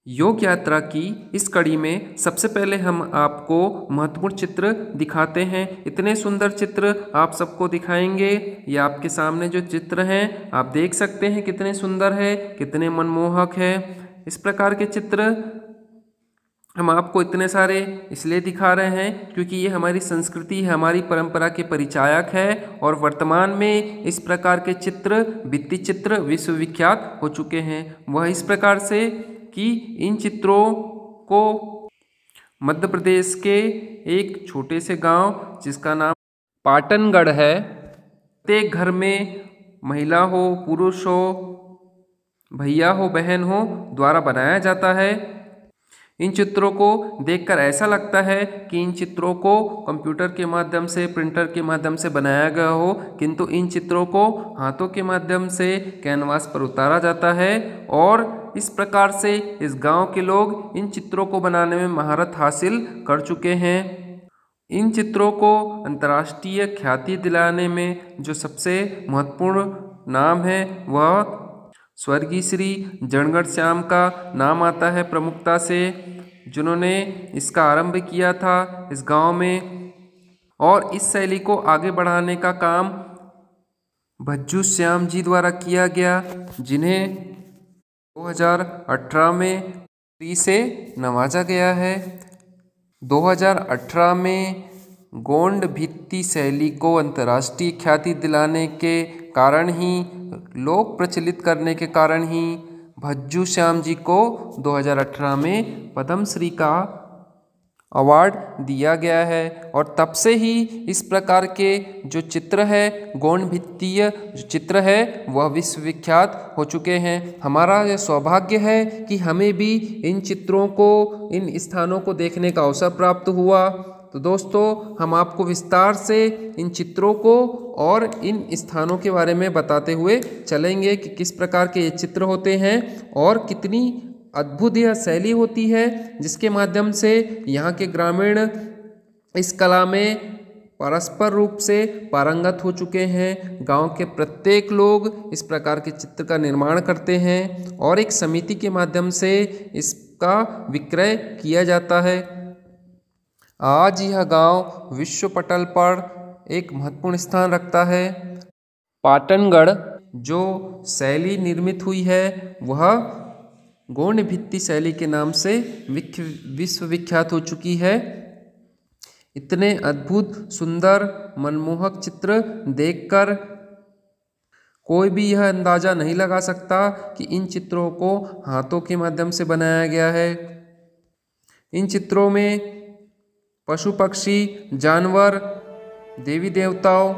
योग यात्रा की इस कड़ी में सबसे पहले हम आपको महत्वपूर्ण चित्र दिखाते हैं। इतने सुंदर चित्र आप सबको दिखाएंगे। ये आपके सामने जो चित्र हैं आप देख सकते हैं कितने सुंदर है, कितने मनमोहक है। इस प्रकार के चित्र हम आपको इतने सारे इसलिए दिखा रहे हैं क्योंकि ये हमारी संस्कृति है, हमारी परंपरा के परिचायक है और वर्तमान में इस प्रकार के चित्र, भित्ति चित्र विश्वविख्यात हो चुके हैं। वह इस प्रकार से कि इन चित्रों को मध्य प्रदेश के एक छोटे से गांव जिसका नाम पाटनगढ़ है, प्रत्येक घर में महिला हो, पुरुष हो, भैया हो, बहन हो द्वारा बनाया जाता है। इन चित्रों को देखकर ऐसा लगता है कि इन चित्रों को कंप्यूटर के माध्यम से, प्रिंटर के माध्यम से बनाया गया हो, किंतु इन चित्रों को हाथों के माध्यम से कैनवास पर उतारा जाता है और इस प्रकार से इस गांव के लोग इन चित्रों को बनाने में महारत हासिल कर चुके हैं। इन चित्रों को अंतर्राष्ट्रीय ख्याति दिलाने में जो सबसे महत्वपूर्ण नाम है वह स्वर्गीय श्री जड़गढ़ श्याम का नाम आता है प्रमुखता से, जिन्होंने इसका आरंभ किया था इस गांव में। और इस शैली को आगे बढ़ाने का काम भज्जू श्याम जी द्वारा किया गया, जिन्हें 2018 में श्री से नवाजा गया है। 2018 में गोंड भित्ति शैली को अंतर्राष्ट्रीय ख्याति दिलाने के कारण ही, लोक प्रचलित करने के कारण ही भज्जू श्याम जी को 2018 में पद्मश्री का अवार्ड दिया गया है। और तब से ही इस प्रकार के जो चित्र है, गौण भित्तीय जो चित्र है वह विश्वविख्यात हो चुके हैं। हमारा यह सौभाग्य है कि हमें भी इन चित्रों को, इन स्थानों को देखने का अवसर प्राप्त हुआ। तो दोस्तों, हम आपको विस्तार से इन चित्रों को और इन स्थानों के बारे में बताते हुए चलेंगे कि किस प्रकार के ये चित्र होते हैं और कितनी अद्भुत यह शैली होती है, जिसके माध्यम से यहाँ के ग्रामीण इस कला में परस्पर रूप से पारंगत हो चुके हैं। गांव के प्रत्येक लोग इस प्रकार के चित्र का निर्माण करते हैं और एक समिति के माध्यम से इसका विक्रय किया जाता है। आज यह गांव विश्व पटल पर एक महत्वपूर्ण स्थान रखता है। पाटनगढ़ जो शैली निर्मित हुई है वह गौण भित्ति शैली के नाम से विश्वविख्यात हो चुकी है। इतने अद्भुत, सुंदर, मनमोहक चित्र देखकर कोई भी यह अंदाजा नहीं लगा सकता कि इन चित्रों को हाथों के माध्यम से बनाया गया है। इन चित्रों में पशु पक्षी, जानवर, देवी देवताओं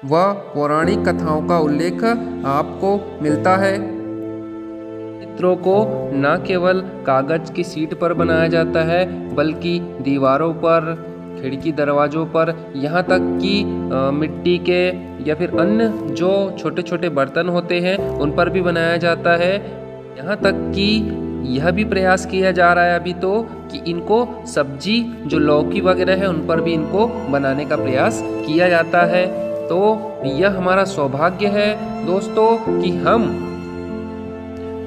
व पौराणिक कथाओं का उल्लेख आपको मिलता है। चित्रों को न केवल कागज की शीट पर बनाया जाता है बल्कि दीवारों पर, खिड़की दरवाजों पर, यहाँ तक कि मिट्टी के या फिर अन्य जो छोटे छोटे बर्तन होते हैं उन पर भी बनाया जाता है। यहाँ तक कि यह भी प्रयास किया जा रहा है अभी तो कि इनको सब्जी जो लौकी वगैरह है उन पर भी इनको बनाने का प्रयास किया जाता है। तो यह हमारा सौभाग्य है दोस्तों कि हम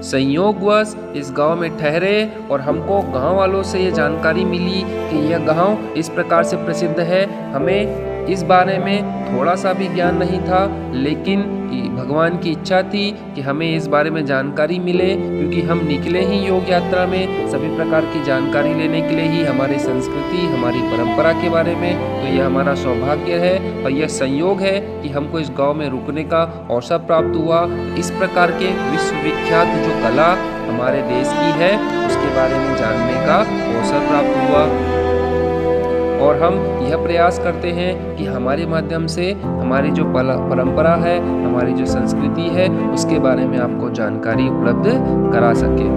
संयोगवश इस गांव में ठहरे और हमको गांव वालों से ये जानकारी मिली कि यह गांव इस प्रकार से प्रसिद्ध है। हमें इस बारे में थोड़ा सा भी ज्ञान नहीं था, लेकिन भगवान की इच्छा थी कि हमें इस बारे में जानकारी मिले, क्योंकि हम निकले ही योग यात्रा में सभी प्रकार की जानकारी लेने के लिए ही, हमारी संस्कृति, हमारी परंपरा के बारे में। तो यह हमारा सौभाग्य है और यह संयोग है कि हमको इस गांव में रुकने का अवसर प्राप्त हुआ। इस प्रकार के विश्वविख्यात जो कला हमारे देश की है उसके बारे में जानने का अवसर प्राप्त हुआ। और हम यह प्रयास करते हैं कि हमारे माध्यम से हमारी जो परंपरा है, हमारी जो संस्कृति है उसके बारे में आपको जानकारी उपलब्ध करा सके।